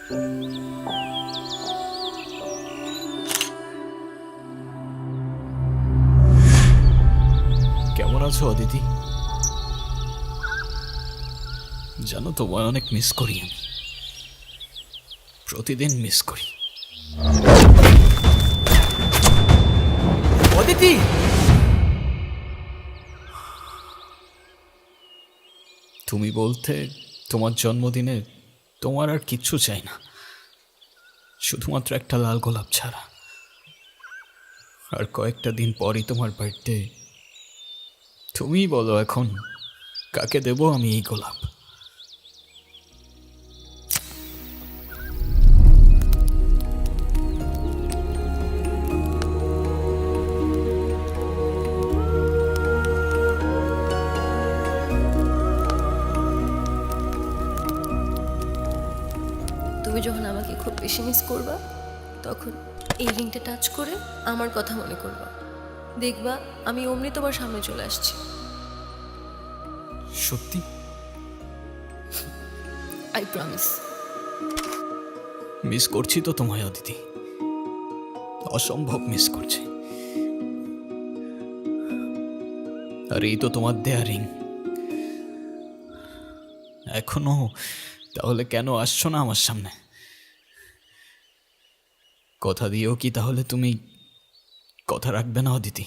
কেমন আছো অদিতি? জানো তোমায় অনেক মিস করি আমি, প্রতিদিন মিস করি। অদিতি, তুমি বলতে তোমার জন্মদিনে তোমার আর কিচ্ছু চাই না, শুধুমাত্র একটা লাল গোলাপ ছাড়া। আর কয়েকটা দিন পরই তোমার বার্থডে। তুমিই বলো এখন কাকে দেব আমি এই গোলাপ? তুমি যখন আমাকে খুব বেশি মিস করবা, তখন এই রিংটা টাচ করে আমার কথা মনে করবা। দেখবা আমি অমনি তোমার সামনে চলে আসছি। সত্যি? I promise. মিস করছি তো তোমায় অদিতি, অসম্ভব মিস করছি। আর এই তো তোমার দেয়া রিং। এখনো তাহলে কেন আসছো না আমার সামনে? কথা দিয়েও কি তাহলে তুমি কথা রাখবে না অদিতি?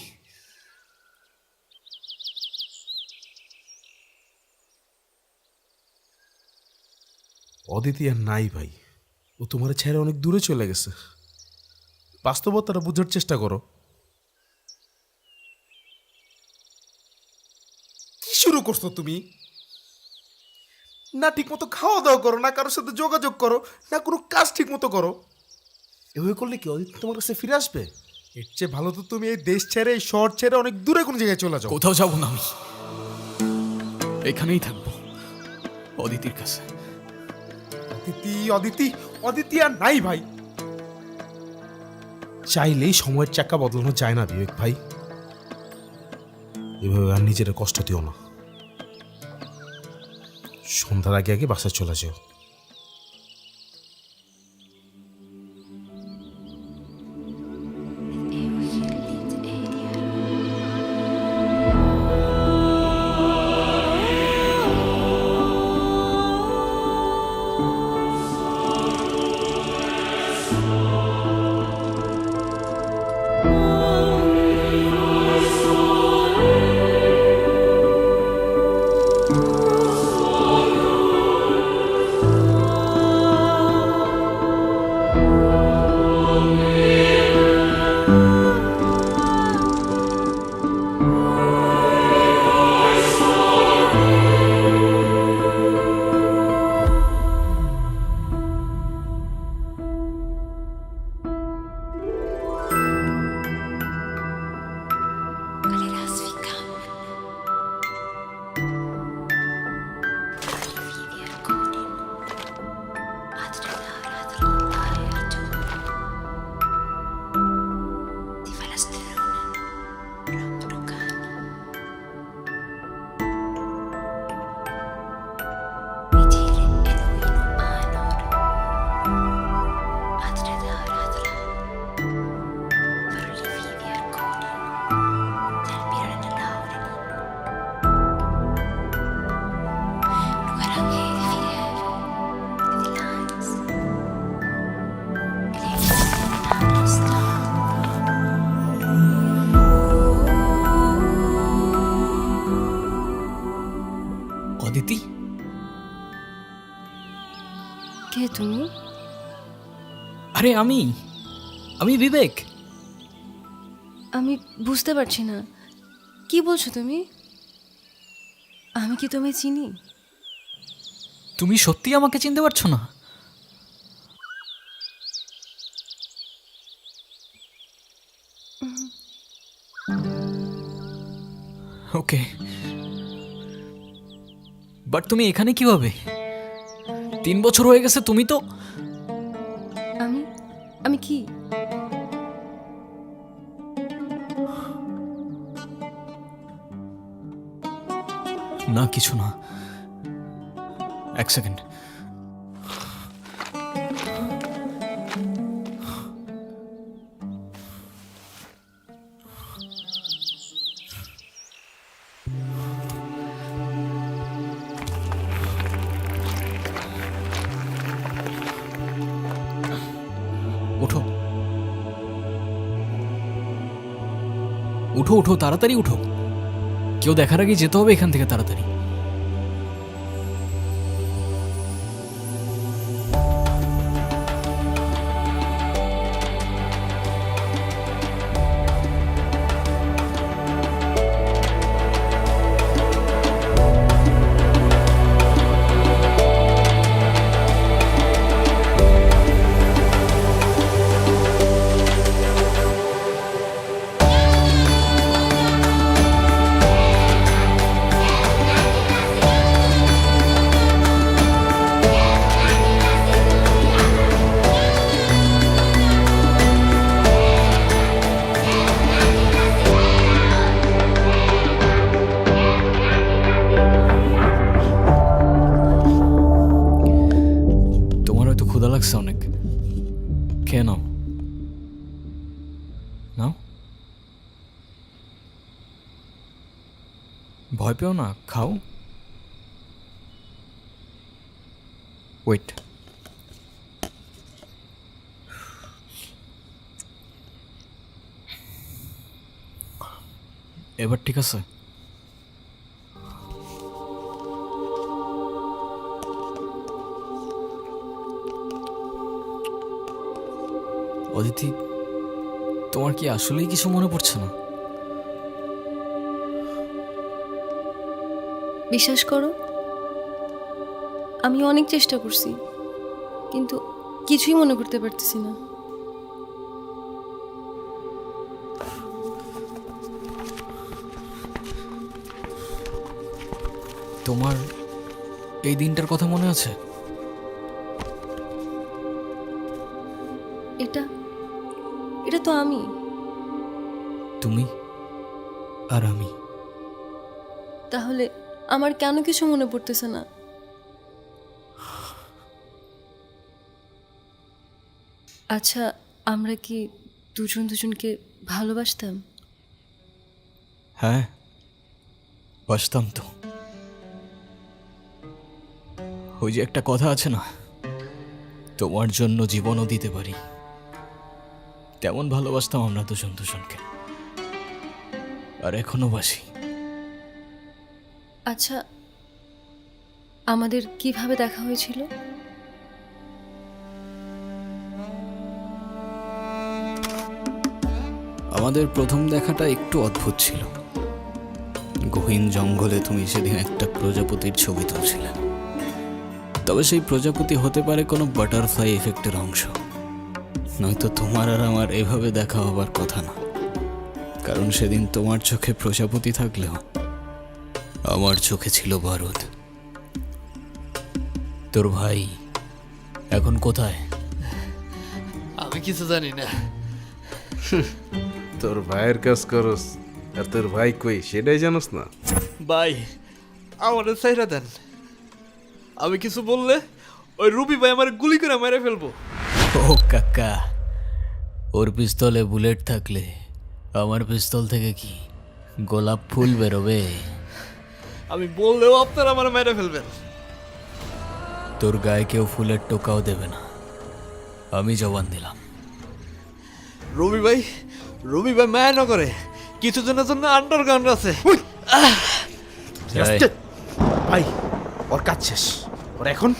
অদিতি আর নাই ভাই, ও তোমার ছেড়ে অনেক দূরে চলে গেছে। বাস্তবতাটা বোঝার চেষ্টা করো। কি শুরু করছো তুমি? না ঠিক মতো খাওয়া দাওয়া করো, না কারোর সাথে যোগাযোগ করো, না কোনো কাজ ঠিক মতো করো। এভাবে করলে কি অদিতি তোমার কাছে ফিরে আসবে? এর চেয়ে ভালো তো তুমি এই দেশ ছেড়ে, এই শহর ছেড়ে অনেক দূরে কোনো জায়গায় চলে যাও। কোথাও যাবো না আমি, এখানেই থাকবো অদিতির কাছে। অদিতি অদিতি অদিতি আর নাই ভাই। চাইলেই সময়ের চাকা বদলানো যায় না বিবেক ভাই। এভাবে আর নিজের কষ্ট দিও না। সন্ধ্যার আগে আগে বাসায় চলে যাও। অদিতি, কে তুমি? আরে আমি আমি বিবেক। আমি বুঝতে পারছি না, কি বলছো তুমি? আমি কি তোমায় চিনি? তুমি সত্যি আমাকে চিনতে পারছো না? ওকে, বাট তুমি এখানে কিভাবে? 3 বছর হয়ে গেছে, তুমি তো। আমি আমি কি? না কিছু না, 1 সেকেন্ড। উঠো উঠো, তাড়াতাড়ি উঠো, কেউ দেখার আগে যেতে হবে এখান থেকে তাড়াতাড়ি। তোমার হয়তো ক্ষুধা লাগছে অনেক, খেয়ে নাও। নাও, ভয় পেও না, খাও। ওয়েট, এবার ঠিক আছে? অদিতি, তোমার কি আসলেই কিছু মনে পড়ছে না? বিশ্বাস করো, আমি অনেক চেষ্টা করছি, কিন্তু কিছুই মনে করতে পারতেছি না। তোমার এই দিনটার কথা মনে আছে? এটা এটা তো আমি। তুমি আর আমি। তাহলে আমার কেন কিছু মনে পড়তেছে না? আচ্ছা, আমরা কি দুজন দুজনকে ভালোবাসতাম? হ্যাঁ, বাসতাম তো। ওই যে একটা কথা আছে না, তোমার জন্য জীবনও দিতে পারি, তেমন ভালোবাসতাম আমরা দুজন দুজনকে, আর এখনো বাসি। আচ্ছা, আমাদের কিভাবে দেখা হয়েছিল? আমাদের প্রথম দেখাটা একটু অদ্ভুত ছিল। গহীন জঙ্গলে তুমি সেদিন একটা প্রজাপতির ছবি তুলছিলে, তবে সেই প্রজাপতি হতে পারে কোনো বাটারফ্লাই এফেক্টের অংশ, নয়তো তোমার আর আমার এভাবে দেখা হবার কথা না। কারণ সেদিন তোমার চোখে প্রজাপতি থাকলেও আমার চোখে ছিল বারুদ। তোর ভাই এখন কোথায়? আমি কিছু জানি না। তোর ভাইয়ের কাজ করস আর তোর ভাই কই সেটাই জানোস না? ভাই, আমাদের চাইরা দেন। আমি কিছু বললে ওই রুবি ভাই আমার গুলি করে মেরে ফেলবো। ও কাকা, ওর পিস্তলে বুলেট থাকলে আমার পিস্তল থেকে কি গোলাপ ফুল বেরোবে? আমি বললেও আপনারা আমার মেরে ফেলবেন। তোর গায়ে কেউ ফুলের টোকাও দেবে না, আমি জবান দিলাম। রবি ভাই মায়া না করে কিছু জনের জন্য আন্ডারগ্রাউন্ড আছে। যাই। ভাই, ওর কাজ শেষ, ওর এখন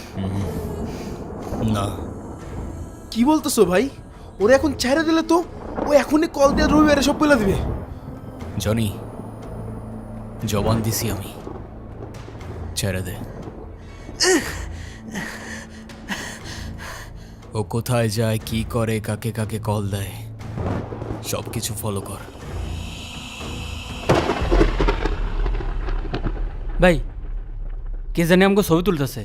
না, কি বলতেছো ভাই? ওরা এখন ছেড়ে দিলে তো ও এখনই কল দিয়ে রবিবারে সব বলে দিবে। জনি, জবান দিছি আমি, ছেড়ে দে। ও কোথায় যায়, কি করে, কাকে কাকে কল দেয়, সব কিছু ফলো কর। ভাই, কে জানি আমাকে ছবি তুলতেছে।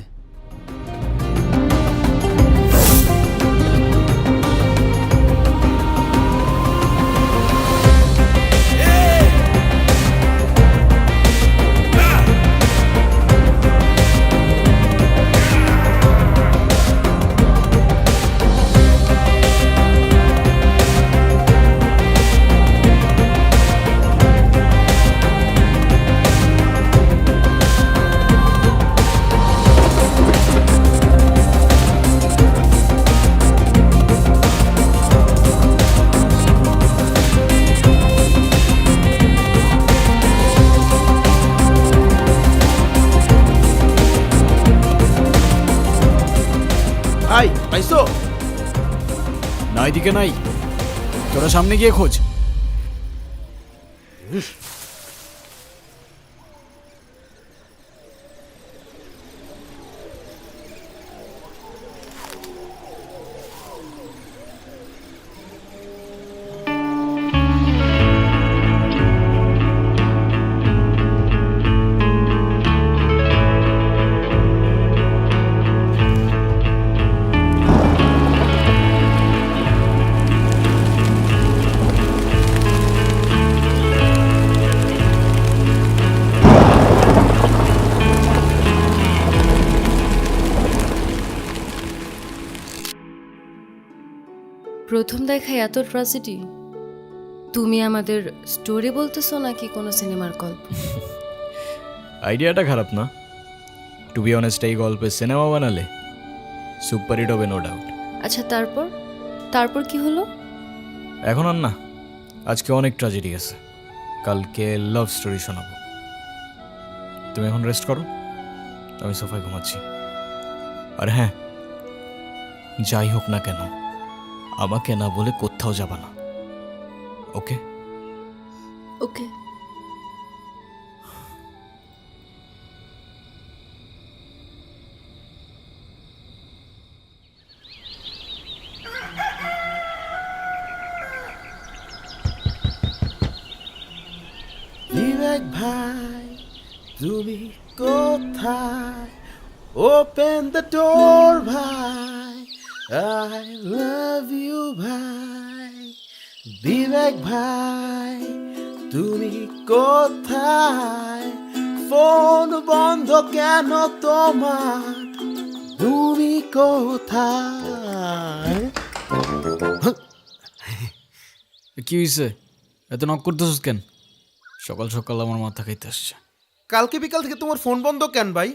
আই পাইছো? না এদিকে নাই, তোরা সামনে গিয়ে খোঁজ। প্রথম দেখায় এত ট্র্যাজেডি? তুমি আমাদের স্টোরি বলতেছো নাকি কোনো সিনেমার গল্প? আইডিয়াটা খারাপ না। টু বি অনেস্ট, এই গল্পে সিনেমা বানালে সুপার হিট হবে, নো ডাউট। আচ্ছা, তারপর তারপর কি হলো? এখন আর না, আজকে অনেক ট্র্যাজেডি আছে, কালকে লাভ স্টোরি শোনাবো। তুমি এখন রেস্ট করো, আমি সোফায় ঘুমাচ্ছি। আর হ্যাঁ, যাই হোক না কেন আমাকে না বলে কোথাও যাবা না, ওকে? ওকে। বিবেক ভাই তুমি কোথায়? ওপেন দ্য ডোর ভাই, আই লাভ ইউ ভাই। বিবেক ভাই তুমি কোথায়? ফোন বন্ধ কেন তোমার? তুমি কোথায়? কি হয়েছে, এত নক করতেছিস কেন? সকাল সকাল আমার মাথা খাইতে আসছে। কালকে বিকাল থেকে তোমার ফোন বন্ধ কেন ভাই?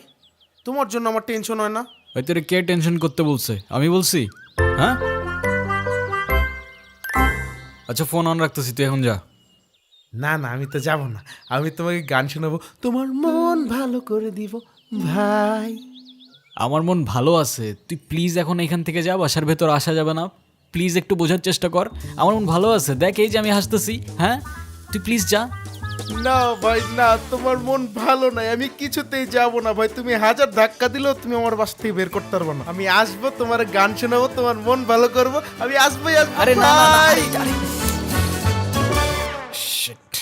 তোমার জন্য আমার টেনশন হয় না? ভাই তোরে কে টেনশন করতে বলছে? আমি বলছি? হ্যাঁ, আচ্ছা ফোন অন রাখতেছি, তুই এখন যা। না না, আমি তো যাব না। আমি তোমাকে গান শোনাবো, তোমার মন ভালো করে দিব ভাই। আমার মন ভালো আছে, তুই প্লিজ এখন এখান থেকে যা, বাসার ভেতর আসা যাবে না। প্লিজ একটু বোঝার চেষ্টা কর, আমার মন ভালো আছে, দেখ এই যে আমি হাসতেছি। হ্যাঁ, তুই প্লিজ যা। না ভাই না, তোমার মন ভালো নাই, আমি কিছুতেই যাব না ভাই। তুমি হাজার ধাক্কা দিলেও তুমি আমার বাসা থেকে বের করতে পারবো না। আমি আসবো, তোমার গান শোনাবো, তোমার মন ভালো করবো, আমি আসবোই আসবো। আরে না না না, ভাই। আরে, Shit.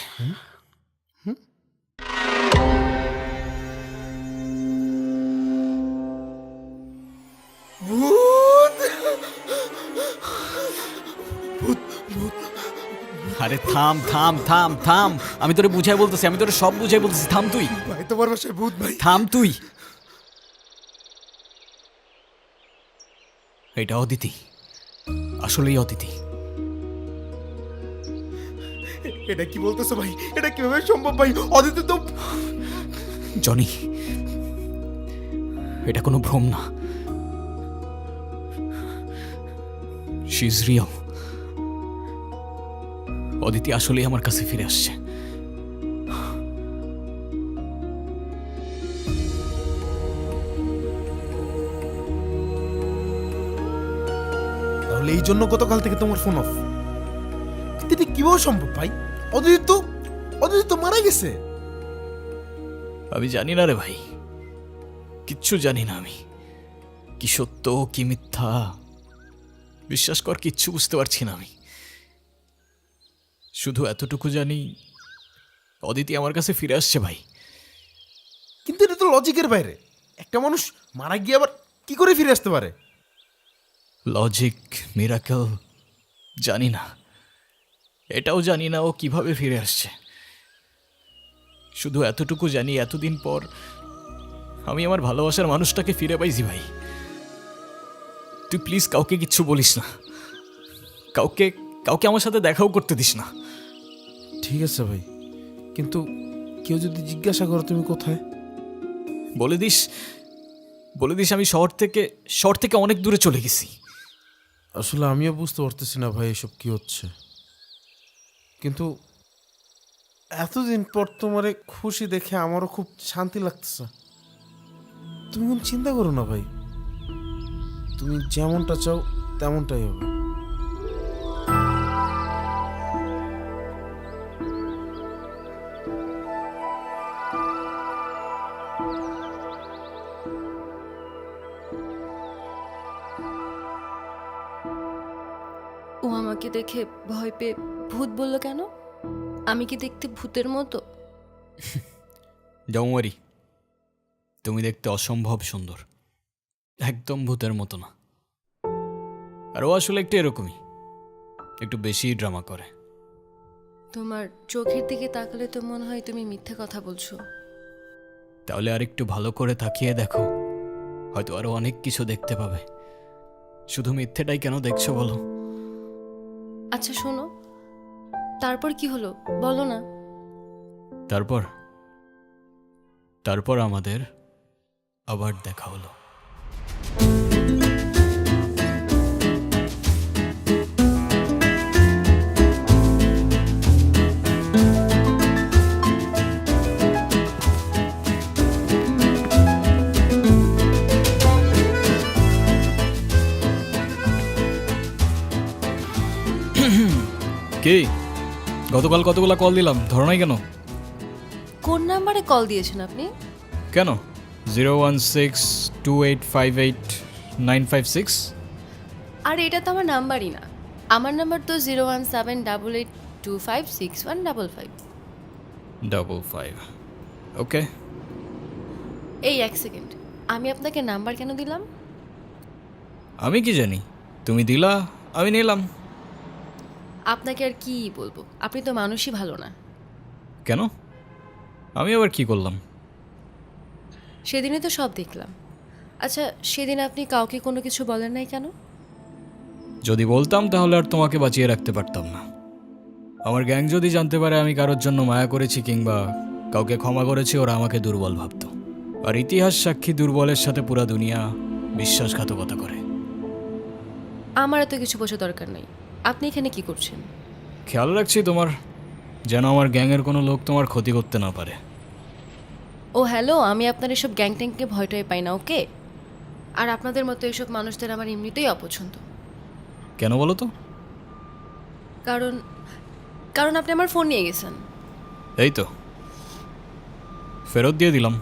আরে থাম থাম থাম থাম, আমি তোরে বুঝাই বলতেছি, আমি তোরে সব বুঝাই বলতেছি, থাম তুই, ভাই তোমার বাসায় ভূত ভাই। থাম তুই। এটা অদিতি, আসলেই অদিতি। এটা কি বলতেছো ভাই? এটা কিভাবে সম্ভব ভাই? অদিতি তো জনি, এটা কোনো ভ্রম না, শি ইজ রিয়েল। অদিতি আসলেই আমার কাছে ফিরে আসছে। তাহলে এই জন্য গতকাল থেকে তোমার ফোন অফ? এটা কিভাবে সম্ভব ভাই? অদিতি তো মারা গেছে। আমি জানি না রে ভাই, কিচ্ছু জানি না আমি, কি সত্য কি মিথ্যা, বিশ্বাস কর কিচ্ছু বুঝতে পারছি না আমি। শুধু এতটুকু জানি অদিতি আমার কাছে ফিরে আসছে ভাই। কিন্তু এটা তো লজিকের বাইরে। একটা মানুষ মারা গিয়ে আবার কি করে ফিরে আসতে পারে? লজিক, মিরাকেল, জানি না, এটাও জানি না ও কিভাবে ফিরে আসছে। শুধু এতটুকু জানি এতদিন পর আমি আমার ভালোবাসার মানুষটাকে ফিরে পাইছি ভাই। তুই প্লিজ কাউকে কিচ্ছু বলিস না, কাউকে কাউকে আমার সাথে দেখাও করতে দিস না। ঠিক আছে ভাই, কিন্তু কেউ যদি জিজ্ঞাসা করে তুমি কোথায়? বলে দিস আমি শহর থেকে অনেক দূরে চলে গেছি। আসলে আমিও বুঝতে পারতেছি না ভাই এসব কি হচ্ছে, কিন্তু এতদিন পর তোমারে খুশি দেখে আমারও খুব শান্তি লাগতেছে। তুমি কোন চিন্তা করো না ভাই, তুমি যেমনটা চাও তেমনটাই হবে। ও আমাকে দেখে ভয় পেয়ে ভূত বলল কেন? আমি কি দেখতে ভূতের মতো? ডোন্ট তুমি দেখতে অসম্ভব সুন্দর, একদম ভূতের মতো না। আর ও আসলে একটু এরকমই, একটু বেশি ড্রামা করে। তোমার চোখের দিকে তাকালে তো মনে হয় তুমি মিথ্যে কথা বলছো। তাহলে আর একটু ভালো করে তাকিয়ে দেখো, হয়তো আরো অনেক কিছু দেখতে পাবে। শুধু মিথ্যেটাই কেন দেখছো বলো? আচ্ছা শোনো, তারপর কি হলো বলো না। তারপর তারপর আমাদের আবার দেখা হলো। কি গতকাল কতগুলা কল দিলাম, ধরো নাই কেন? কোন নাম্বারে কল দিয়েছেন আপনি? কেন? 01628589556। আর এটা তো আমার নাম্বারই না। আমার নাম্বার তো 01788256155। ওকে। এই এক সেকেন্ড, আমি আপনাকে নাম্বার কেন দিলাম? আমি কি জানি, তুমি দিলা, আমি নিলাম। আপনাকে আর কি বলবো, আপনি তো মানুষই ভালো না। কেন? আমি আবার কি করলাম? সেদিনে তো সব দেখলাম। আচ্ছা সেদিন আপনি কাউকে কোনো কিছু বলেন নাই কেন? যদি বলতাম তাহলে আর তোমাকে বাঁচিয়ে রাখতে পারতাম না। আমার গ্যাং যদি জানতে পারে আমি কারোর জন্য মায়া করেছি কিংবা কাউকে ক্ষমা করেছি, ওরা আমাকে দুর্বল ভাবত। আর ইতিহাস সাক্ষী, দুর্বলের সাথে পুরা দুনিয়া বিশ্বাসঘাতকতা করে। আমার এত কিছু বোঝা দরকার নেই। আপনি এখানে কি করছেন? খেয়াল রাখছি তোমার, যেন আমার গ্যাংয়ের কোনো লোক তোমার ক্ষতি করতে না পারে। ও হ্যালো, আমি আপনার এসব গ্যাং ট্যাংকে ভয়টাই পাই না, ওকে? আর আপনাদের মতো এসব মানুষদের আমার এমনিতেই অপছন্দ। কেন বলো তো? কারণ কারণ আপনি আমার ফোন নিয়ে গেছেন। এই তো ফেরত দিয়ে দিলাম।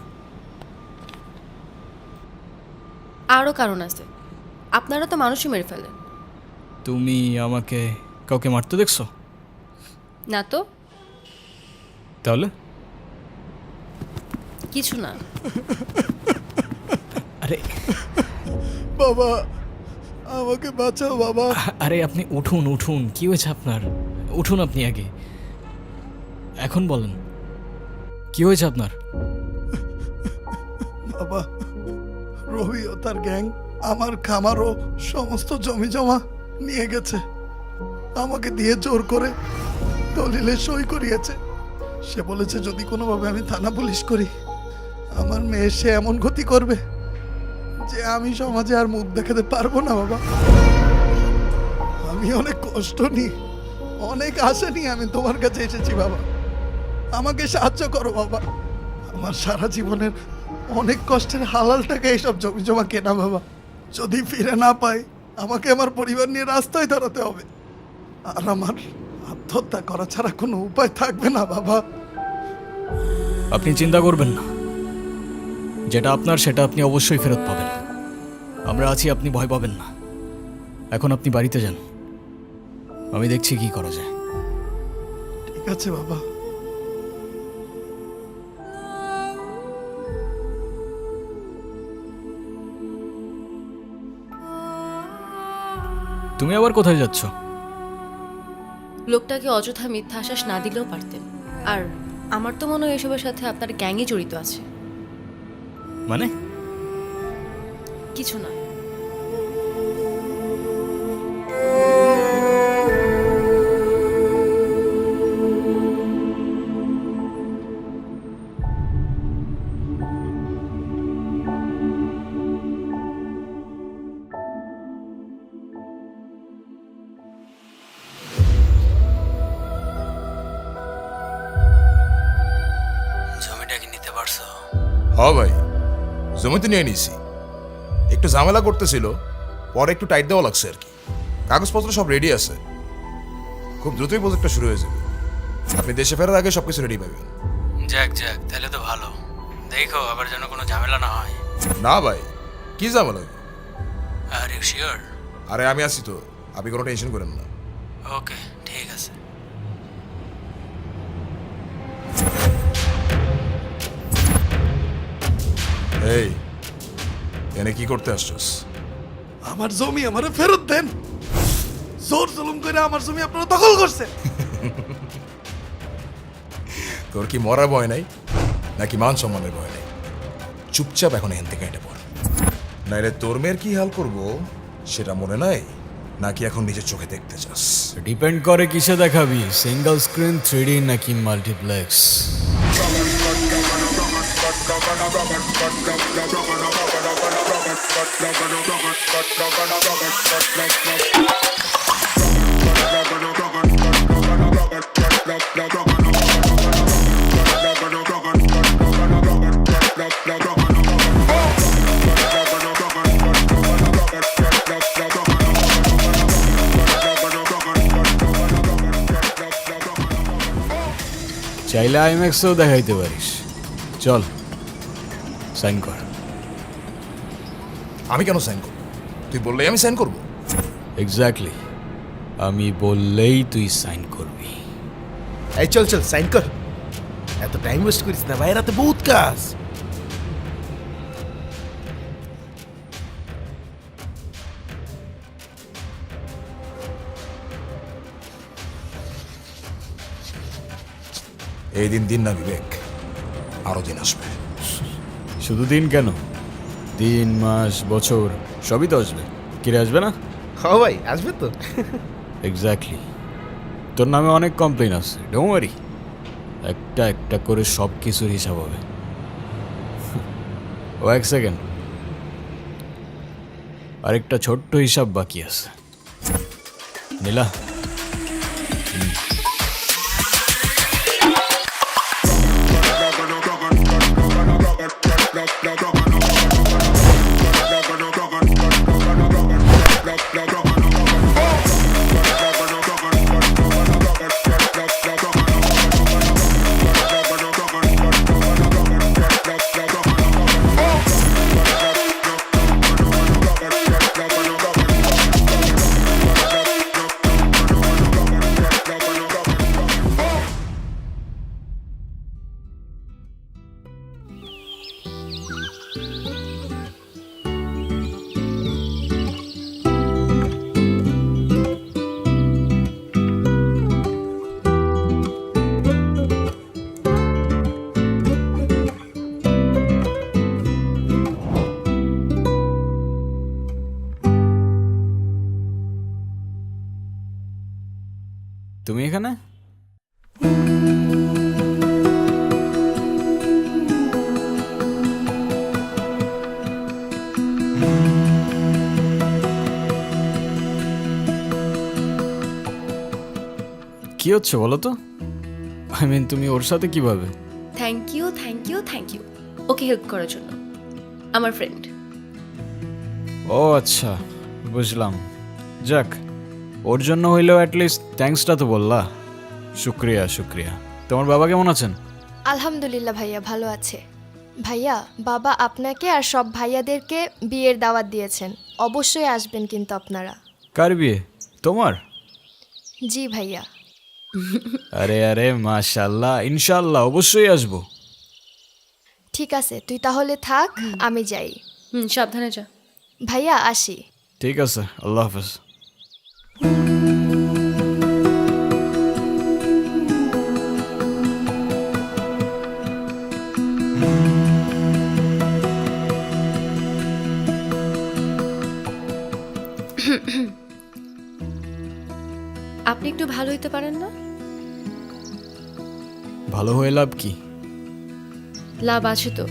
আরও কারণ আছে, আপনারা তো মানুষই মেরে ফেলেন। তুমি আমাকে কাউকে মারতে দেখছো? না তো, তাহলে? কিছু না। আরে বাবা, আমাকে বাঁচাও বাবা। আরে আপনি উঠুন উঠুন, কি হয়েছে আপনার? উঠুন আপনি আগে, এখন বলেন কি হয়েছে আপনার? বাবা, রবি ও তার গ্যাং আমার খামারও সমস্ত জমি জমা নিয়ে গেছে। আমাকে দিয়ে জোর করে দলিলে সই করিয়েছে। সে বলেছে যদি কোনোভাবে আমি থানা পুলিশ করি, আমার মেয়ে সে এমন ক্ষতি করবে যে আমি সমাজে আর মুখ দেখাতে পারবো না। বাবা, আমি অনেক কষ্ট নিই, অনেক আশা নিয়ে আমি তোমার কাছে এসেছি। বাবা, আমাকে সাহায্য করো বাবা। আমার সারা জীবনের অনেক কষ্টের হালাল টাকা এইসব জমি জমা কেনা। বাবা, যদি ফিরে না পাই, আমাকে আমার পরিবার নিয়ে রাস্তায় দাঁড়াতে হবে। আর আমার আত্মহত্যা করা ছাড়া কোনো উপায় থাকবে না। বাবা, আপনি চিন্তা করবেন না, যেটা আপনার সেটা আপনি অবশ্যই ফেরত পাবেন। আমরা আছি, আপনি ভয় পাবেন না। এখন আপনি বাড়িতে যান, আমি দেখছি কি করা যায়। ঠিক আছে বাবা। তুমি আবার কোথায় যাচ্ছ? লোকটাকে অযথা মিথ্যা আশ্বাস না দিলেও পারতেন। আর আমার তো মনে হয় এসবের সাথে আপনার গ্যাংই জড়িত আছে। মানে? কিছু না। জমিটা কি নিতে পারছো? হ ভাই, জমি তো নিয়ে নিছি। একটু ঝামেলা করতেছিল, পরে একটু টাইট দেওয়া লাগছে আর কি। কাগজপত্র সব রেডি আছে, খুব দ্রুতই প্রজেক্টটা শুরু হয়ে যাবে। আপনি দেশে ফেরার আগে সব কিছু রেডি পাবেন। যাক যাক, তাহলে তো ভালো। দেখো আবার যেন কোনো ঝামেলা না হয়। না ভাই, কি ঝামেলা? Are you sure? আরে আমি আছি তো, আপনি কোনো টেনশন করেন না। ওকে, ঠিক আছে। এই, এনে কি করতে আসছস? আমার জমি আমারে ফেরত দেন। জোর জুলুম করে আমার জমি আপনারা দখল করছে। তোর কি মরার ভয় নাই নাকি মান সম্মানের ভয় নাই? চুপচাপ এখন এখান থেকে হেঁটে পড়, নাইলে তোর মেয়ের কি হাল করবো সেটা মনে নাই নাকি এখন নিজের চোখে দেখতে চাস? ডিপেন্ড করে কিসে দেখাবি, সিঙ্গেল স্ক্রিন 3D নাকি মাল্টিপ্লেক্স। চাইলে আইম্যাক্সেও দেখাইতে পারিস। চল সাইন কর। আমি কেন সাইন করবো? তুই বললেই আমি সাইন করবো? এক্স্যাক্টলি, আমি বললেই তুই সাইন করবি। এই চল চল সাইন কর, এত টাইম ওয়েস্ট করিস না ভাই, রাতে বহুত কাজ। এই দিন দিন না বিবেক, আরো দিন আসবে। শুধু দিন কেন, 3 মাস, বছর সবই তো আসবে। কিরে আসবে না? হ্যাঁ ভাই আসবে তো। এক্স্যাক্টলি, তোর নামে অনেক কমপ্লেন আছে, ডোন্ট ওয়ারি। একটা একটা করে সব কিছুর হিসাব হবে। ও এক সেকেন্ড, আরেকটা ছোট্ট হিসাব বাকি আছে। নীলা, তুমি এখানে? কি হচ্ছে বলো তো? আই মিন তুমি ওর সাথে কিভাবে? Thank you thank you thank you okay help করার জন্য। আমার ফ্রেন্ড। ও আচ্ছা, বুঝলাম। যাক, ওর জন্য হইলেও অ্যাটলিস্ট থ্যাঙ্কসটা তো বললা। শুক্রিয়া শুক্রিয়া। তোমার বাবা কেমন আছেন? আলহামদুলিল্লাহ ভাইয়া ভালো আছে। ভাইয়া, বাবা আপনাকে আর সব ভাইয়াদেরকে বিয়ের দাওয়াত দিয়েছেন, অবশ্যই আসবেন কিন্তু আপনারা। কার বিয়ে? তোমার? জি ভাইয়া। আরে আরে মাশাআল্লাহ, ইনশাআল্লাহ অবশ্যই আসবো। ঠিক আছে, তুই তাহলে থাক, আমি যাই। সাবধানে যা। ভাইয়া আসি। ঠিক আছে, আল্লাহ হাফেজ। আপনি একটু ভালো হইতে পারেন না? ভালো হয়ে লাভ কি? লাভ আছে তো।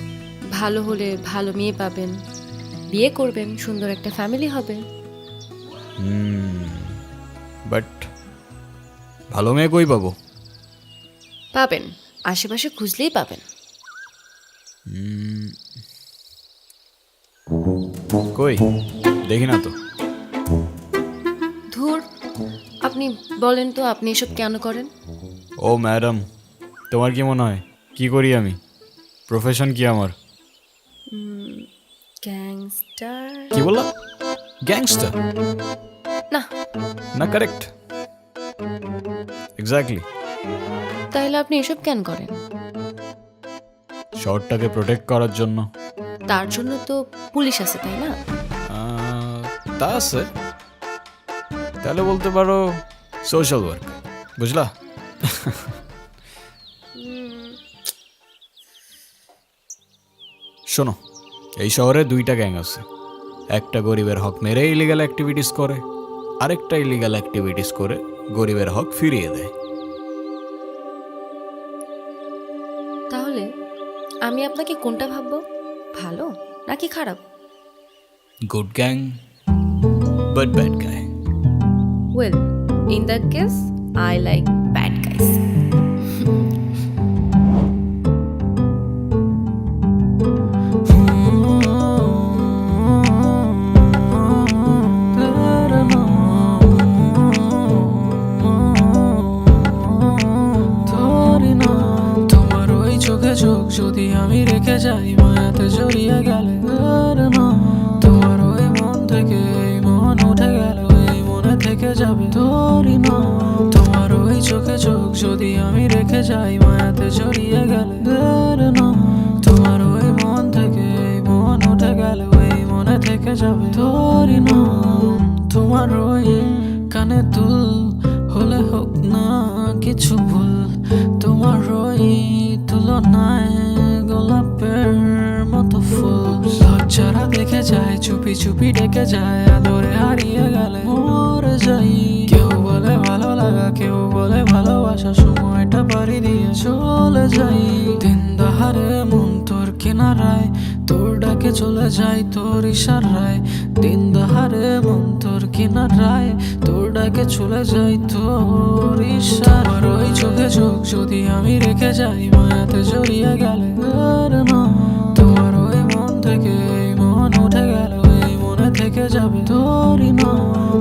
ভালো হলে ভালো মেয়ে পাবেন, বিয়ে করবেন, সুন্দর একটা ফ্যামিলি হবে। বাট ভালো মেয়ে কই পাবো? পাবেন, আশেপাশে খুঁজলেই পাবেন। কই দেখি না তো। আপনি বলেন তো আপনি এসব কেন করেন? ও ম্যাডাম, তোমার কি মনে হয় কি করি আমি? প্রফেশন কি আমার? গ্যাংস্টার? কি বললা? গ্যাংস্টার? না, না, কারেক্ট, এক্স্যাক্টলি। তাহলে আপনি এসব কেন করেন? শহরটাকে প্রোটেক্ট করার জন্য। তার জন্য তো পুলিশ আছে, তাই না? তা আছে, তাহলে বলতে পারো সোশ্যাল ওয়ার্ক, বুঝলা? শোনো, এই শহরে দুইটা গ্যাং আছে। একটা গরিবের হক মেরে ইলিগাল অ্যাক্টিভিটিস করে, আরেকটা ইলিগাল অ্যাক্টিভিটিস করে গরিবের হক ফিরিয়ে দেয়। তাহলে আমি আপনাকে কোনটা ভাববো, ভালো নাকি খারাপ? Good gang but bad guy. Well, in that case I like bad guys. তোমার ওই চোখে চোখ যদি আমি রেখে যাই, মায়াতে জড়িয়ে গেলে তোমার ওই মন থেকে এই মন উঠে গেল, এই মনে থেকে যাবে তোরই না। তোমার ওই চোখে চোখ যদি আমি রেখে যাই, মায়াতে জড়িয়ে গেলে তোমার ওই মন থেকে এই মন উঠে গেল, এই মনে থেকে যাবে তোরই না। তোমার ওই কানে দুল হলে হোক না কিছু ভুল, তোমার ওই তুলনায় গোলাপের মতো ফুল লজ্জারা দেখে যায়, চুপি চুপি ডেকে যায়, আদরে হারিয়ে গেলে মরে যাই। কেউ বলে ভালো লাগা, কেউ বলে ভালোবাসা, সময়টা পাড়ি দিয়ে চলে যাই। দিন দাহারে মন তোর কিনারায়, তোর ডাকে চলে যায় তোর ইশারায়। দিন দাহারে মন তোর কিনারায়, তোর ডাকে চলে যায় তোর ইশারায়। ওই চোখে চোখ যদি আমি রেখে যাই, মায়াতে জড়িয়ে গেলে তোমার ওই মন থেকে এই মন উঠে গেল, এই মনে থেকে যাবে তোরই না।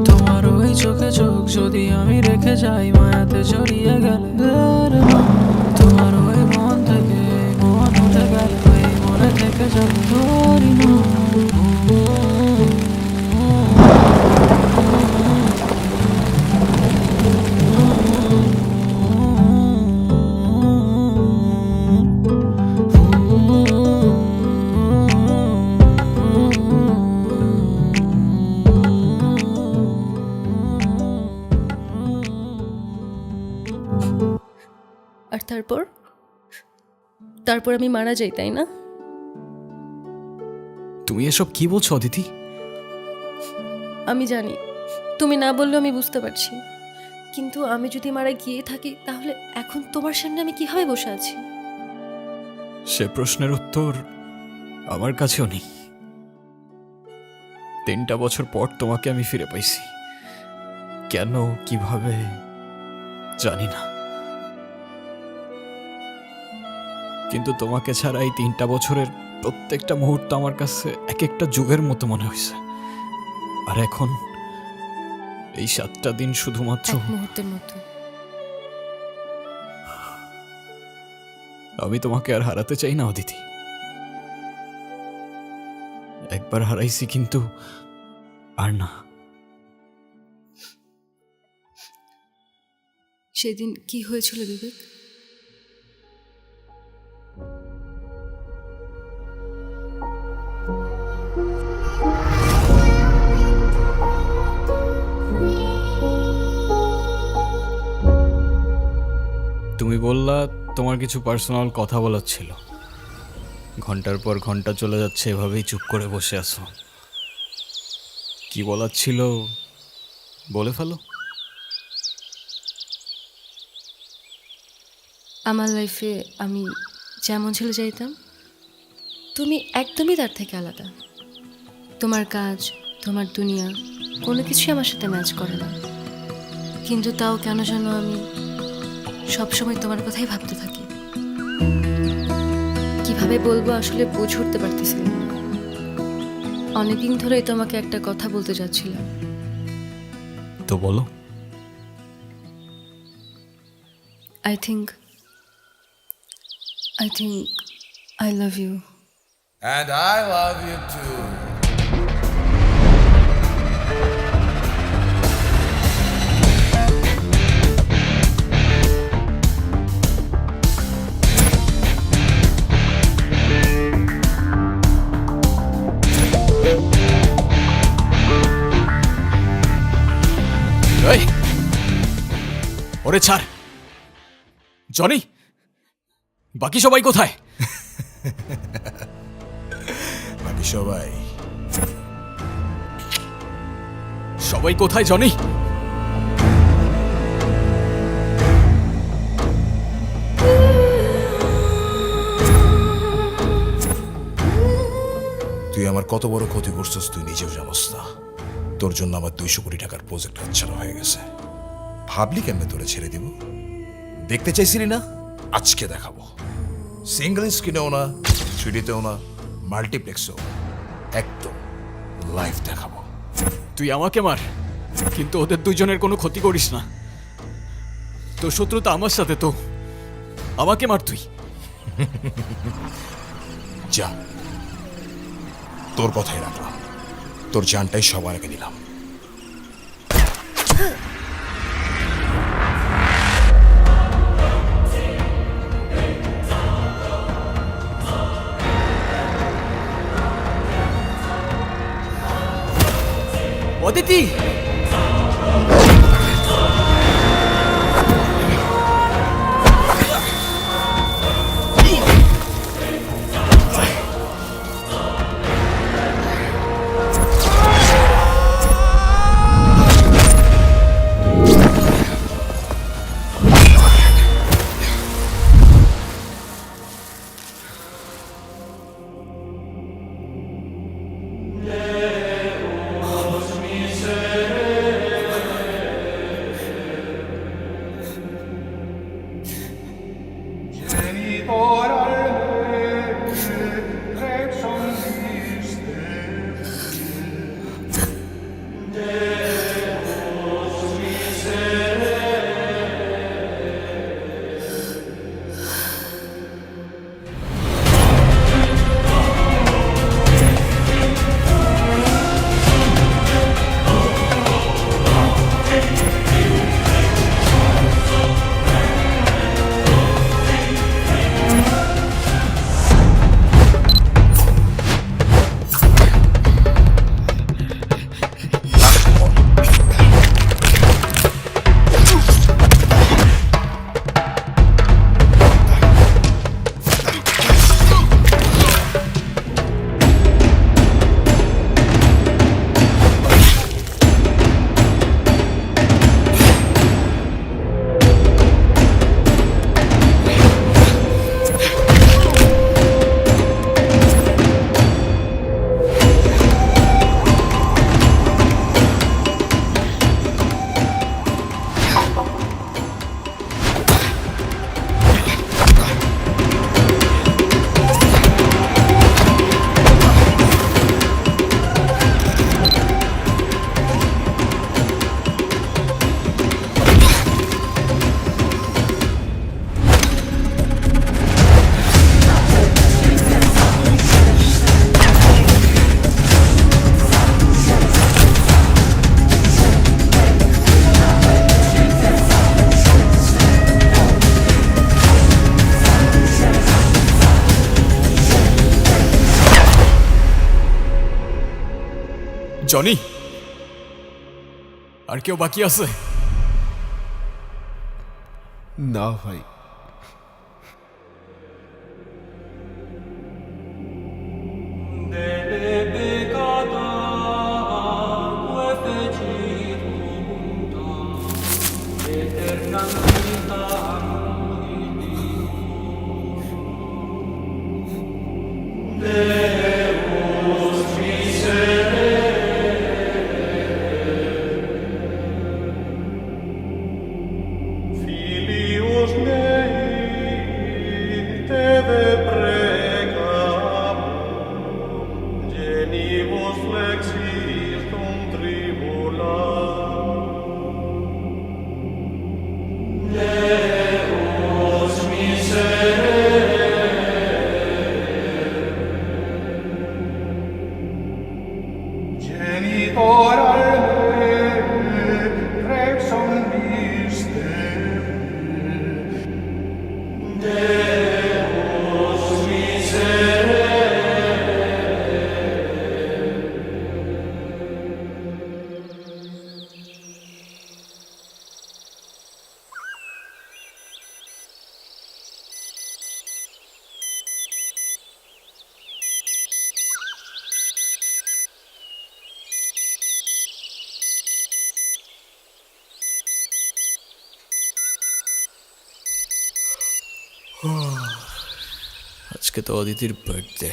তোমার ওই চোখে চোখ যদি আমি রেখে যাই, মায়াতে জড়িয়ে গেলে তোমার ওই মন থেকে এই মন উঠে গেল, এই মনে থেকে যাবে তোরই না। আর তারপর আমি মারা যাই, তাই না? তুমি এসব কি বলছো অদিতি? আমি জানি তুমি না বললেও আমি বুঝতে পারছি, কিন্তু আমি যদি মারা গিয়ে থাকি তাহলে এখন তোমার সামনে আমি কিভাবে বসে আছি? সে প্রশ্নের উত্তর আমার কাছেও নেই। 3টা বছর পর তোমাকে আমি ফিরে পাইছি, কেন কিভাবে জানি না, কিন্তু তোমাকে ছাড়া এই 3টা বছরের প্রত্যেকটা মুহূর্ত আমার কাছে এক একটা যুগের মতো মনে হয়েছে। আর এখন এই 7টা দিন শুধুমাত্র এক মুহূর্তের মতো। আমি তোমাকে আর হারাতে চাই না অদিতি। একবার হারাইছি, কিন্তু আর না। সেদিন কি হয়েছিল বিবেক? তুমি বললা তোমার কিছু পার্সোনাল কথা বলার ছিল। ঘন্টার পর ঘন্টা চলে যাচ্ছে, এভাবেই চুপ করে বসে আছো। কি বলার ছিল বলে ফেলো। আমার লাইফে আমি যেমন ছিল চাইতাম, তুমি একদমই তার থেকে আলাদা। তোমার কাজ, তোমার দুনিয়া কোনো কিছুই আমার সাথে ম্যাচ করে না, কিন্তু তাও কেন যেন আমি সবসময় তোমার কথাই ভাবতে থাকি। কিভাবে বলবো আসলে বুঝে উঠতে পারতেছিলাম না। অনেকদিন ধরেই তোমাকে একটা কথা বলতে যাচ্ছিলাম। তো বলো। I think I love you. And I love you too. এই ওরে ছাড় জনি বাকি সবাই কোথায় বাকি সবাই সবাই কোথায় জনি তুই আমার কত বড় ক্ষতি করছিস তুই নিজেও জানোস না। তোর জন্য আমার 200 কোটি টাকার প্রজেক্ট হাতছাড়া হয়ে গেছে। ভাবলি কেমনে তোরে ছেড়ে দিব? দেখতে চাইছিলি না? আজকে দেখাবো। সিঙ্গল স্ক্রিনেও না, 3Dতেও না, মাল্টিপ্লেক্সেও না। একদম লাইভ দেখাবো। তুই আমাকে মার কিন্তু ওদের দুজনের কোনো ক্ষতি করিস না তোর শত্রুতা আমার সাথে তো আমাকে মার তুই যা, তোর কথাই রাখলাম। তোর জানটাই সবার আগে দিলাম। অদিতি জনি আর কেউ বাকি আছে না ভাই, Filius আজকে তো অদিতির বার্থডে।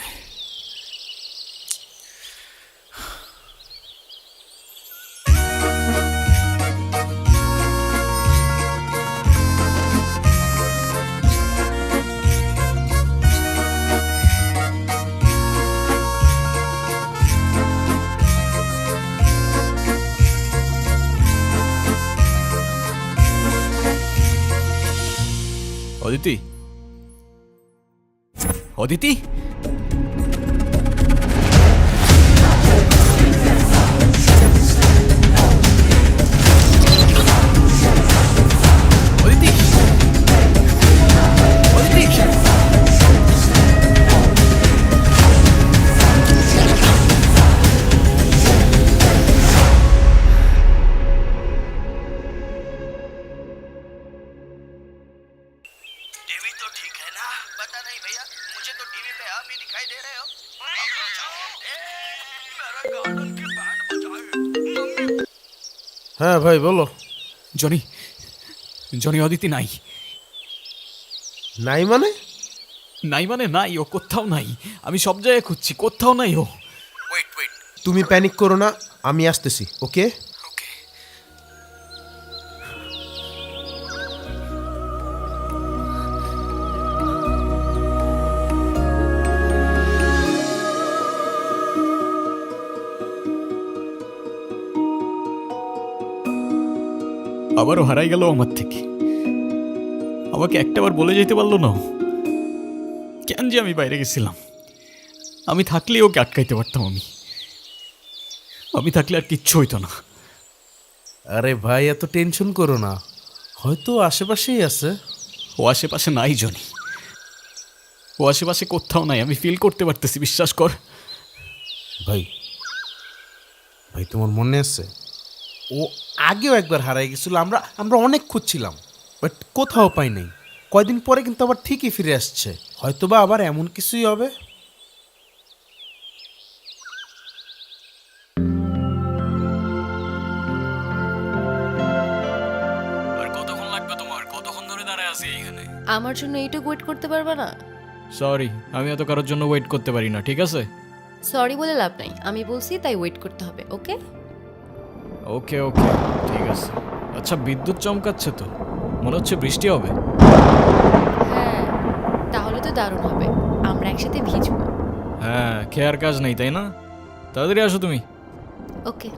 অদিতি, অদিতি, অদিতি, অদিতি, হ্যাঁ ভাই বলো। জনি, জনি অদিতি নাই। নাই মানে? নাই মানে নাই, ও কোথাও নাই। আমি সব জায়গায় খুঁজছি, কোথাও নাই ও। তুমি প্যানিক করো না, আমি আসতেছি। ওকে আবারও হারাই গেল আমার থেকে। আমাকে একটাবার বলে যেতে পারলো না ও। কেন যে আমি বাইরে গেছিলাম। আমি থাকলে ওকে আটকাইতে পারতাম। আমি থাকলে আর কিচ্ছু হইতো না। আরে ভাই এত টেনশন করো না, হয়তো আশেপাশেই আছে। ও আশেপাশে নাই জনি, ও আশেপাশে কোথাও নাই। আমি ফিল করতে পারতেছি, বিশ্বাস কর। ভাই ভাই তোমার মনে আছে ও আগেও একবার হারাই গেছিল, আমরা আমরা অনেক খুঁজছিলাম বাট কোথাও পাই নাই। কয়দিন পরে কিন্তু আবার ঠিকই ফিরে আসছে। হয়তোবা আবার এমন কিছুই হবে। আর কতক্ষণ লাগবে তোমার? কতক্ষণ ধরে দাঁড়ায় আছি এখানে? আমার জন্য এইটুকু ওয়েট করতে পারবে না? সরি, আমি এত কারোর জন্য ওয়েট করতে পারি না, ঠিক আছে? সরি বলে লাভ নাই, আমি বলছি তাই ওয়েট করতে হবে। ওকে ওকে ওকে, ঠিক আছে। আচ্ছা, বিদ্যুৎ চমকাচ্ছে তো, মনে হচ্ছে বৃষ্টি হবে। হ্যাঁ, তাহলে তো দারুণ হবে, আমরা একসাথে ভিজবো। হ্যাঁ, খেয়ার কাজ নেই তাই না? তাড়াতাড়ি আসো তুমি। ওকে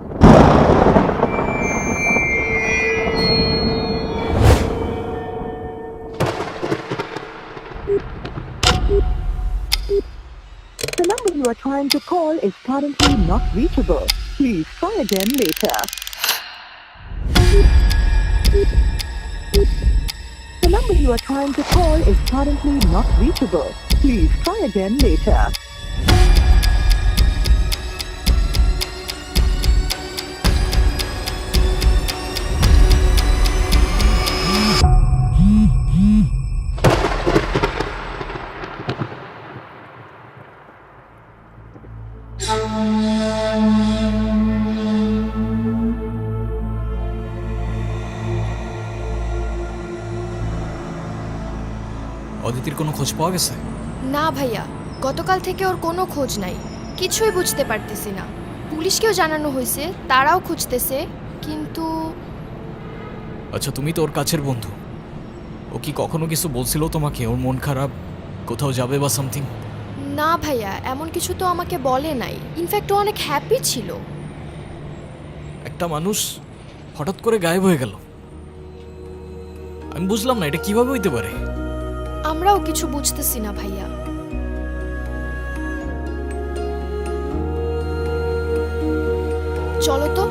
The number you are trying to call is currently not reachable. Please try again later. The number you are trying to call is currently not reachable. Please try again later. অদিতির কোনো খোঁজ পাওয়া গেছে? না ভাইয়া, গতকাল থেকে ওর কোনো খোঁজ নাই। কিছুই বুঝতে পারতেছি না। পুলিশকেও জানানো হয়েছে, তারাও খুঁজতেছে, কিন্তু আচ্ছা, তুমি তো ওর কাছের বন্ধু, ও কি কখনো কিছু বলছিল তোমাকে? ওর মন খারাপ, কোথাও যাবে বা সামথিং? না ভাইয়া, এমন কিছু তো আমাকে বলে নাই। ইনফ্যাক্ট ও অনেক হ্যাপি ছিল। একটা মানুষ হঠাৎ করে গায়েব হয়ে গেল, আমি বুঝলাম না এটা কিভাবে হইতে পারে। আমরাও কিছু বুঝতেছি না ভাইয়া। চলো তো।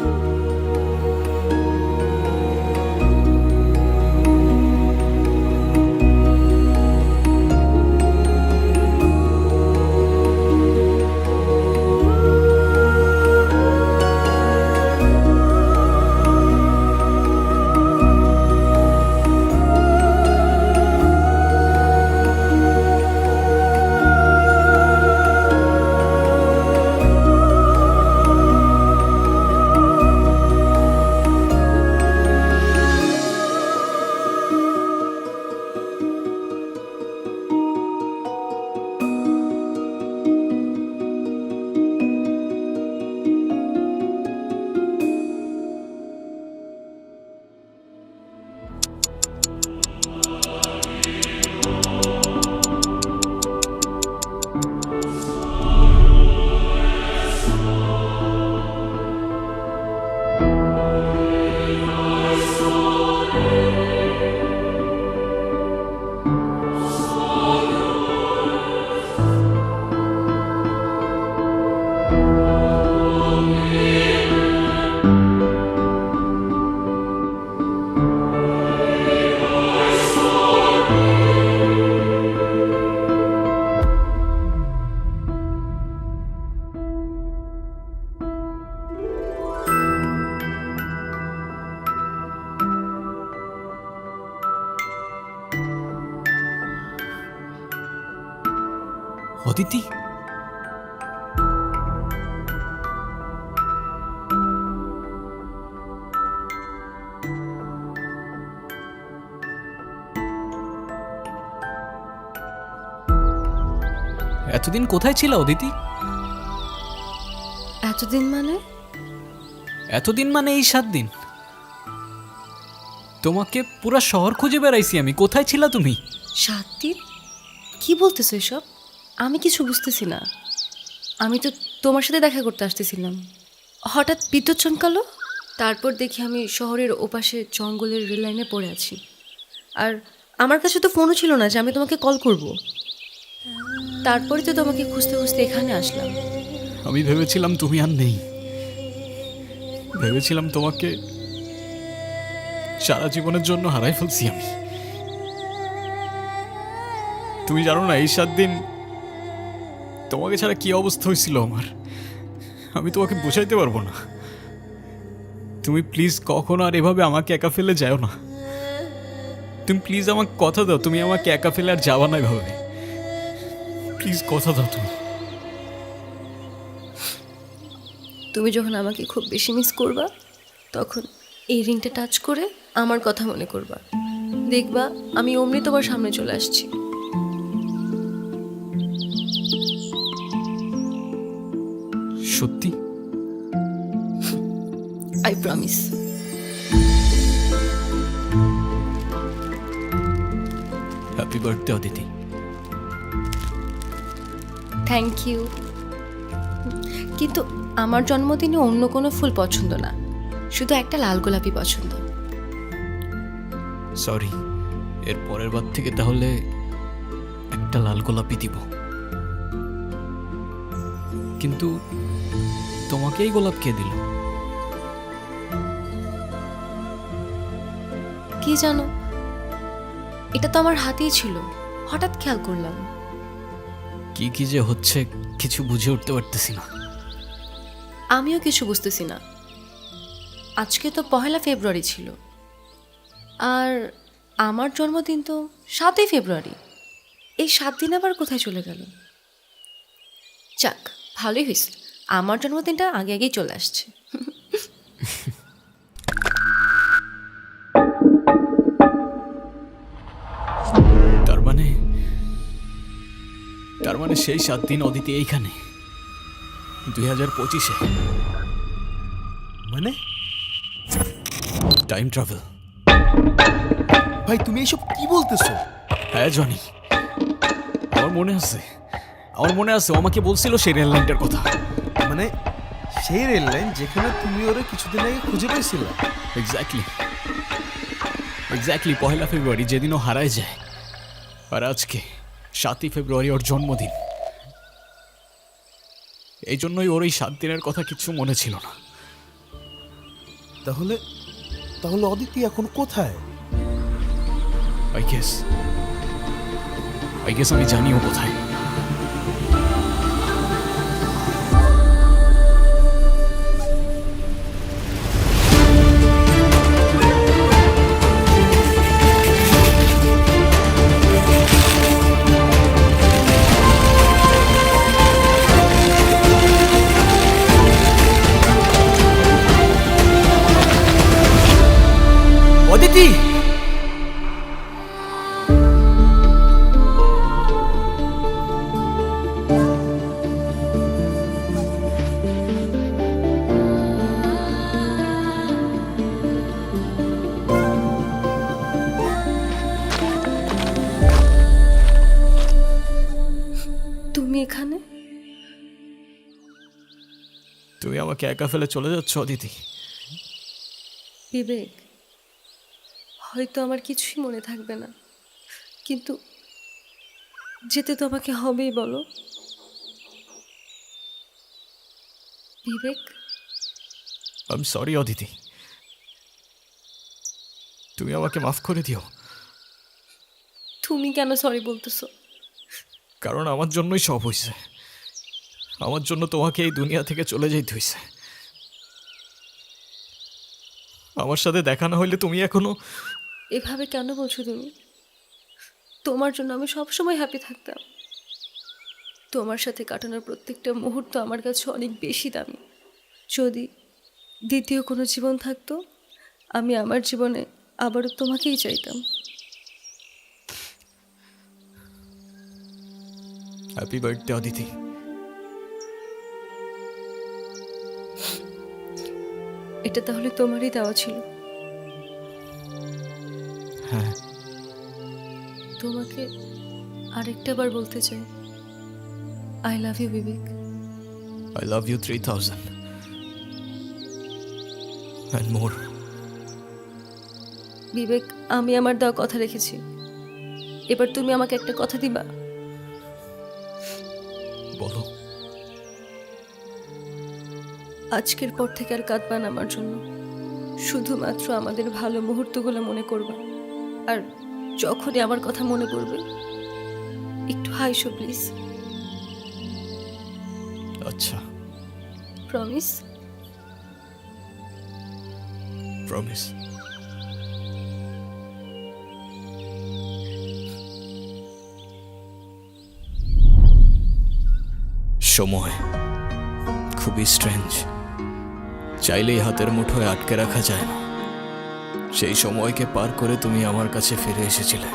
অদিতি, এতদিন কোথায় ছিল অদিতি? এতদিন মানে? এতদিন মানে এই 7 দিন। তোমাকে পুরো শহর খুঁজে বেড়াইছি আমি, কোথায় ছিলা তুমি? 7 দিন? কি বলতেছো এসব? আমি কিছু বুঝতেছি না। আমি তো তোমার সাথে দেখা করতে আসতেছিলাম, হঠাৎ বিদ্যুৎ চমকালো। তারপর দেখি আমি শহরের ওপাশে জঙ্গলের রেল লাইনে পড়ে আছি। আর আমার কাছে তো ফোনও ছিল না যে আমি তোমাকে কল করব। তারপরে তো তোমাকে খুঁজতে খুঁজতে এখানে আসলাম। আমি ভেবেছিলাম তুমি আর নেই, ভেবেছিলাম তোমাকে সারা জীবনের জন্য হারাই ফেলছি আমি। তুমি জানো না এই 7 দিন তোমাকে ছাড়া কি অবস্থা হয়েছিল আমার, আমি তোমাকে বোঝাইতে পারবো না। তুমি প্লিজ কখনো আর এভাবে আমাকে একা ফেলে যাও না। তুমি প্লিজ আমাকে কথা দাও, তুমি আমাকে একা ফেলে আর যাওয়া না এভাবে। প্লিজ কথা দাও তুমি। তুমি যখন আমাকে খুব বেশি মিস করবা, তখন এই রিংটা টাচ করে আমার কথা মনে করবা। দেখবা আমি অমনি তোমার সামনে চলে আসছি। সত্যি? I promise. Happy birthday Aditi. Thank you. কিন্তু আমার জন্মদিনে অন্য কোনো ফুল পছন্দ না, শুধু একটা লাল গোলাপি পছন্দ। সরি, এর পরের বার থেকে তাহলে একটা লাল গোলাপি দিব। কিন্তু তোমাকেই গোলাপ কে দিল? কি জানো, এটা তো আমার হাতেই ছিল, হঠাৎ খেয়াল করলাম। কি কি যে হচ্ছে কিছু বুঝে উঠতে পারতেছি না। আমিও কিছু বুঝতেছি না। আজকে তো 1 ফেব্রুয়ারি ছিল, আর আমার জন্মদিন তো 7 ফেব্রুয়ারি। এই 7 দিন আবার কোথায় চলে গেল? যাক, ভালোই হয়েছে, আমার জন্মদিনটা আগে আগেই চলে আসছে। তার মানে সেই 7 দিন অদিতি এইখানে 2025-এ। মানে টাইম ট্রাভেল। ভাই তুমি এইসব কি বলতেছো? হ্যাঁ জনি, আমার মনে আছে, ও আমাকে বলছিল সেই রেল লাইনটার কথা। মানে সেই রেল লাইন যেখানে তুমি ওরে কিছুদিন আগে খুঁজে পাইছিলে? এক্স্যাক্টলি 1 ফেব্রুয়ারি, যেদিন ও হারায় যায়। আর আজকে 7 ফেব্রুয়ারি ওর জন্মদিন। এই জন্যই ওর এই 7 দিনের কথা কিচ্ছু মনে ছিল না। তাহলে তাহলে অদিতি এখন কোথায়? আই গেস আমি জানিও কোথায়। অদিতি! তুমি এখানে? তুমি আমাকে একা ফেলে চলে যাচ্ছ অদিতি? বিবেক, হয়তো আমার কিছুই মনে থাকবে না, কিন্তু যেতে তো আমাকে হবেই, বলো। বিবেক, আই এম সরি অদিতি, তুমি আমাকে মাফ করে দিও। তুমি কেন সরি বলতেছো? কারণ আমার জন্যই সব হয়েছে, আমার জন্য তোমাকে এই দুনিয়া থেকে চলে যেতে হয়েছে। আমার সাথে দেখা না হইলে তুমি এখনো... এভাবে কেন বলছো তুমি? তোমার জন্য আমি সবসময় হ্যাপি থাকতাম। তোমার সাথে কাটানোর প্রত্যেকটা মুহূর্ত আমার কাছে অনেক বেশি দামি। যদি দ্বিতীয় কোনো জীবন থাকতো, আমি আমার জীবনে আবারও তোমাকেই চাইতাম। Happy birthday Aditi. এটা তাহলে তোমারই দেওয়া ছিল? হ্যাঁ। তোমাকে আরেকটা বার বলতে চাই, I love you Vivek. I love you 3000 and more. Vivek, আমি আমার দেওয়া কথা রেখেছি, এবার তুমি আমাকে একটা কথা দিবা? বলো। আজকের পর থেকে আর কাঁদবা না আমার জন্য, শুধুমাত্র আমাদের ভালো মুহূর্তগুলো মনে করবা। আর যখনই আমার কথা মনে পড়বে একটু হাইসো প্লিজ। আচ্ছা, প্রমিস? প্রমিস। সময় খুবই স্ট্রেঞ্জ, চাইলেই হাতের মুঠোয় আটকে রাখা যায় না। সেই সময়কে পার করে তুমি আমার কাছে ফিরে এসেছিলে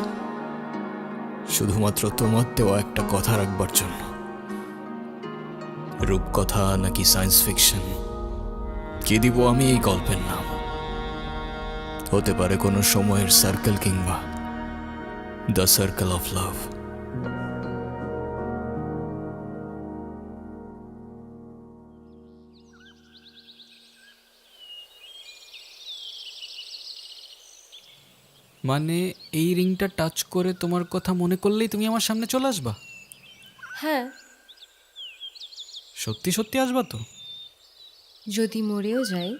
শুধুমাত্র তোমার দেওয়া একটা কথা রাখবার জন্য। রূপকথা নাকি সায়েন্স ফিকশন, কি দিব আমি এই গল্পের নাম? হতে পারে কোনো সময়ের সার্কেল কিংবা দ্য সার্কেল অফ লাভ। মানে এই রিংটা টাচ করে তোমার কথা মনে করলেই তুমি আমার সামনে চলে আসবা? হ্যাঁ। সত্যি সত্যি আসবা তো? যদি মরেও যাই,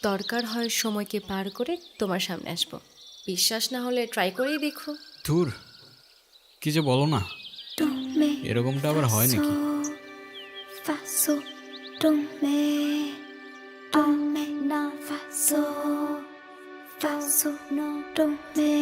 দরকার হয় সময়কে পার করে তোমার সামনে আসবো। বিশ্বাস না হলে ট্রাই করেই দেখো। ধুর, কি যে বলো না, এরকমটা আবার হয় নাকি? fa so do me na fa so no do me